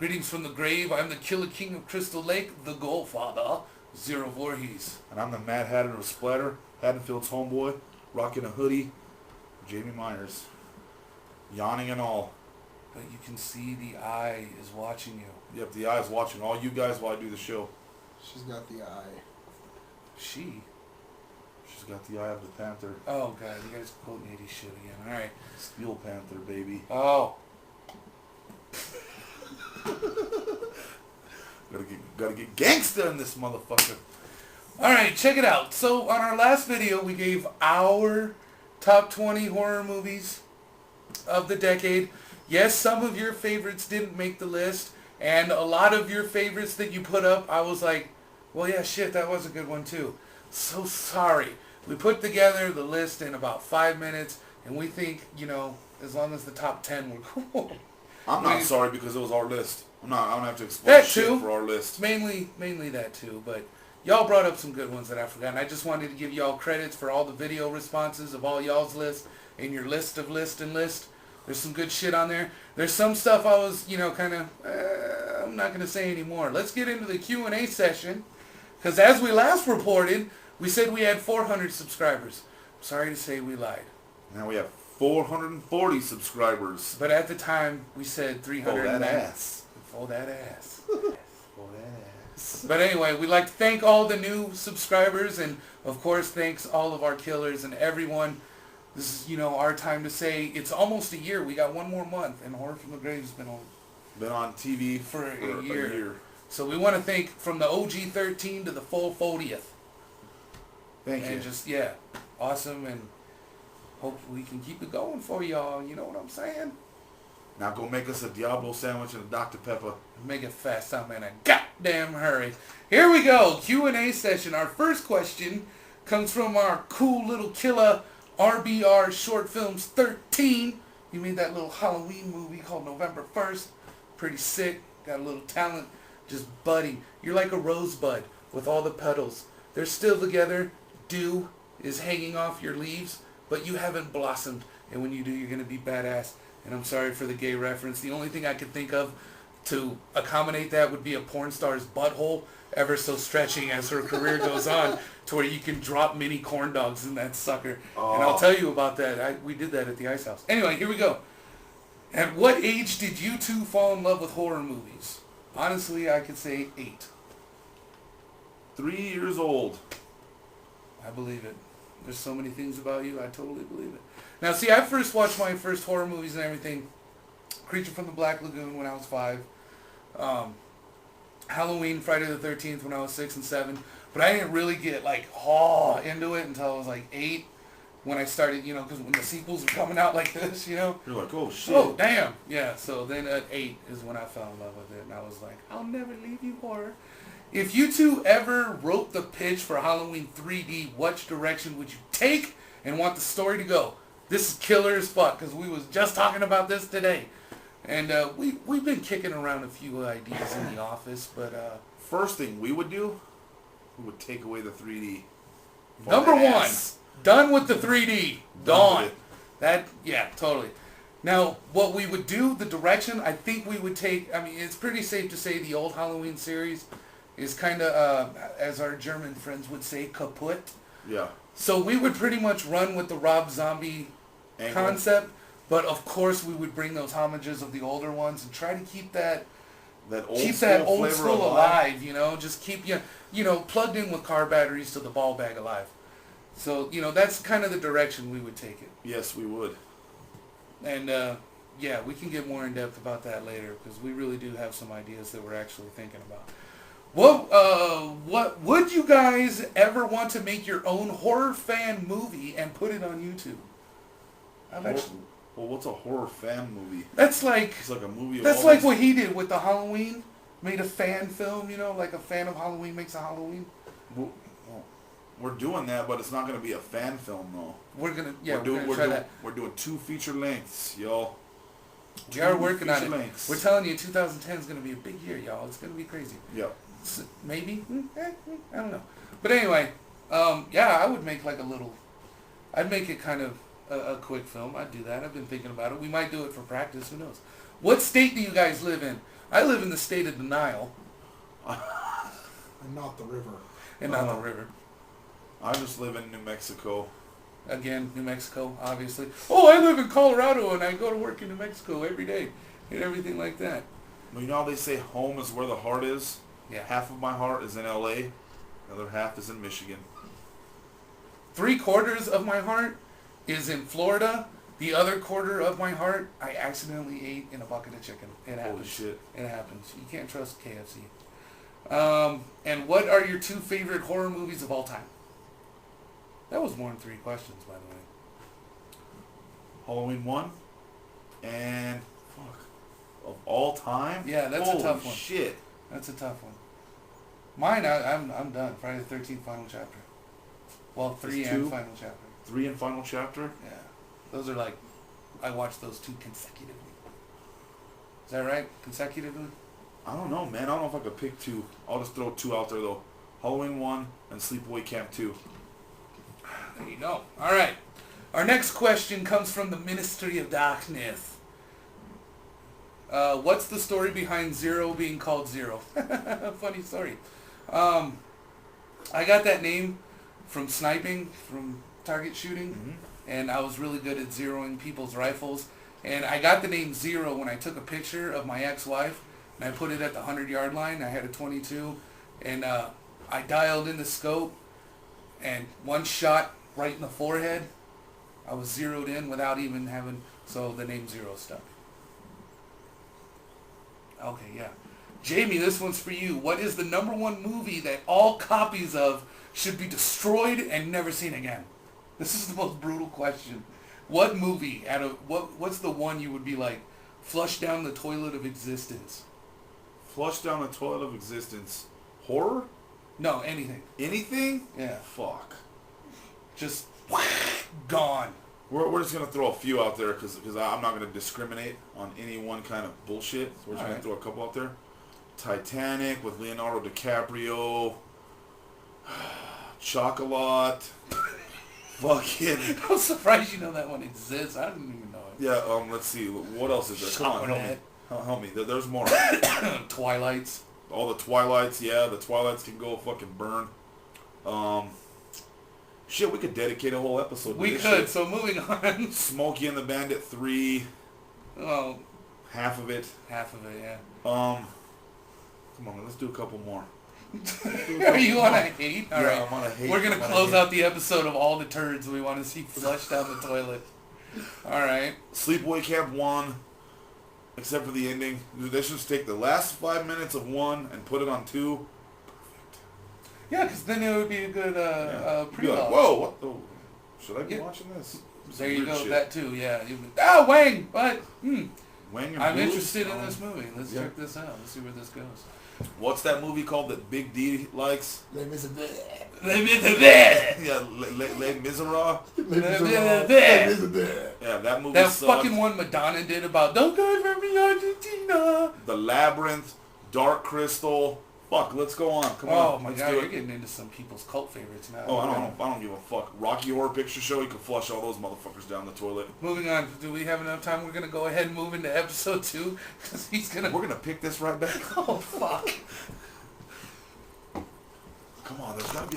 Greetings from the grave. I'm the Killer King of Crystal Lake, the Goldfather, Zero Voorhees. And I'm the Mad Hatter of Splatter, Haddonfield's homeboy, rocking a hoodie, Jamie Myers. Yawning and all. But you can see the eye is watching you. Yep, the eye's watching all you guys while I do the show. She's got the eye. She? She's got the eye of the Panther. Oh, God, you guys quoting 80s shit again. All right. Steel Panther, baby. Oh. Gotta get gangsta in this motherfucker. All right, check it out. So on our last video, we gave our top 20 horror movies of the decade. Yes, some of your favorites didn't make the list, and a lot of your favorites that you put up, I was like, well, yeah, shit, that was a good one too. So sorry. We put together the list in about 5 minutes, and we think, you know, as long as the top 10 were cool. I'm not sorry because it was our list. I don't have to explain That shit too. for our list. Mainly that too, but y'all brought up some good ones that I forgot. And I just wanted to give y'all credits for all the video responses of all y'all's lists in your list of list and list. There's some good shit on there. There's some stuff I was, you know, kind of, I'm not going to say anymore. Let's get into the Q&A session. Because as we last reported, we said we had 400 subscribers. I'm sorry to say we lied. Now we have 440 subscribers. But at the time, we said 300. Oh, that ass. Oh, that ass. Oh, that ass. But anyway, we'd like to thank all the new subscribers, and of course thanks all of our killers and everyone. This is, you know, our time to say it's almost a year. We got one more month, and Horror from the Grave has been on TV for a a year. year. So we want to thank from the OG 13 to the full 40th. Thank you. And just, yeah, awesome, and hope we can keep it going for y'all. You know what I'm saying? Now go make us a Diablo sandwich and a Dr. Pepper. Make it fast. I'm in a goddamn hurry. Here we go. Q&A session. Our first question comes from our cool little killer RBR Short Films 13. You made that little Halloween movie called November 1st. Pretty sick. Got a little talent. Just budding. You're like a rosebud with all the petals. They're still together. Dew is hanging off your leaves, but you haven't blossomed. And when you do, you're going to be badass. And I'm sorry for the gay reference. The only thing I could think of to accommodate that would be a porn star's butthole ever so stretching as her career goes on to where you can drop mini corn dogs in that sucker. Oh. And I'll tell you about that. We did that at the Ice House. Anyway, here we go. At what age did you two fall in love with horror movies? Honestly, I could say 8. 3 years old. I believe it. There's so many things about you. I totally believe it. Now, see, I first watched my first horror movies and everything. Creature from the Black Lagoon when I was 5. Halloween, Friday the 13th when I was 6 and 7. But I didn't really get, like, into it until I was, like, 8. When I started, you know, because when the sequels were coming out like this, you know. You're like, oh, shit. Oh, damn. Yeah, so then at 8 is when I fell in love with it. And I was like, I'll never leave you, horror. If you two ever wrote the pitch for Halloween 3D, which direction would you take and want the story to go? This is killer as fuck, because we was just talking about this today. And we've been kicking around a few ideas in the office, but... First thing we would do, we would take away the 3D. Number one, Ass. done with the 3D. Done Gone. with it. That, yeah, totally. Now, what we would do, the direction, I think we would take... I mean, it's pretty safe to say the old Halloween series is kind of, as our German friends would say, kaputt. Yeah. So we would pretty much run with the Rob Zombie Angle. concept, but of course we would bring those homages of the older ones and try to keep that That old flavor school alive, you know, just keep you know, plugged in with car batteries to the ball bag alive. So, you know, that's kind of the direction we would take it. Yes, we would. And, yeah, we can get more in depth about that later because we really do have some ideas that we're actually thinking about. What would you guys ever want to make your own horror fan movie and put it on YouTube? Well, what's a horror fan movie? That's like It's like a movie of that's all like these- what he did with the Halloween. Made a fan film, you know, like a fan of Halloween makes a Halloween. We're doing that, but it's not going to be a fan film, though. We're gonna try that. We're doing 2 feature lengths, y'all. We are working on feature it. lengths. We're telling you, 2010 is gonna be a big year, y'all. It's gonna be crazy. Yep. Maybe, I don't know. But anyway, yeah, I would make like a little. I'd make it kind of a quick film. I'd do that. I've been thinking about it. We might do it for practice. Who knows? What state do you guys live in? I live in the state of denial. And not the river. And not the river. I just live in New Mexico. Again, New Mexico, obviously. Oh, I live in Colorado and I go to work in New Mexico every day. And everything like that. Well, you know how they say home is where the heart is? Yeah. Half of my heart is in L.A., the other half is in Michigan. 3/4 of my heart is in Florida. The other quarter of my heart, I accidentally ate in a bucket of chicken. It happens. Holy shit. It happens. You can't trust KFC. And what are your 2 favorite horror movies of all time? That was more than 3 questions, by the way. Halloween 1 and fuck of all time. Yeah, that's Holy a tough one. Shit. That's a tough one. Mine, I'm done. Friday the 13th, final chapter. Well, 3 There's and 2? final chapter. 3 and final chapter. Yeah, those are like, I watched those 2 consecutively. Is that right? Consecutively? I don't know, man. I don't know if I could pick 2. I'll just throw 2 out there though. Halloween 1 and Sleepaway Camp 2. There you go. All right. Our next question comes from the Ministry of Darkness. What's the story behind Zero being called Zero? Funny story. I got that name from sniping, from target shooting, and I was really good at zeroing people's rifles. And I got the name Zero when I took a picture of my ex-wife, and I put it at the 100-yard line. I had a .22, and I dialed in the scope, and one shot right in the forehead. I was zeroed in without even having, so the name Zero stuck. Okay, yeah. Jamie, this one's for you. What is the #1 movie that all copies of should be destroyed and never seen again? This is the most brutal question. What movie what's the one you would be like, flush down the toilet of existence? Flush down the toilet of existence. Horror? No, anything. Anything? Yeah. Fuck. Just gone. We're just going to throw a few out there because I'm not going to discriminate on any one kind of bullshit. So we're just going to throw a couple out there. Titanic with Leonardo DiCaprio. Chocolat. Fucking. I'm surprised you know that one exists. I didn't even know it. Yeah, let's see. What else is there? Come on, help me. Help me. There's more. Twilights. All the Twilights, yeah. The Twilights can go fucking burn. Shit, we could dedicate a whole episode to We this could, shit. so moving on. Smokey and the Bandit 3. Oh, Half of it. half of it, yeah. Come on, let's do a couple more. Are you on a hate? All Yeah, right. I'm on a hate. We're going I'm to on a close hate. out the episode of all the turds we want to see flushed down the toilet. All right. Sleepaway Camp 1, except for the ending. They should just take the last 5 minutes of 1 and put it on 2. Yeah, because then it would be a good You'd be pre-launch. like, whoa, what the... Should I be Yeah. watching this? There you Weird go. shit. That too, yeah. Wang! What? When you're I'm blues, interested in this movie. Let's yeah. check this out. Let's see where this goes. What's that movie called that Big D likes? Les Miserables. Yeah, Les Miserables. Les Les Miserables. Miserables. Les Miserables. Yeah, that movie That sucked. fucking one Madonna did about "Don't go for me, Argentina." The Labyrinth, Dark Crystal. Fuck, let's go on. Come Oh on. my let's god, do you're it. getting into some people's cult favorites now. Oh, I don't give a fuck. Rocky Horror Picture Show, you can flush all those motherfuckers down the toilet. Moving on. Do we have enough time? We're gonna go ahead and move into episode 2 because he's gonna. We're gonna pick this right back. Oh fuck. Come on, there's gotta be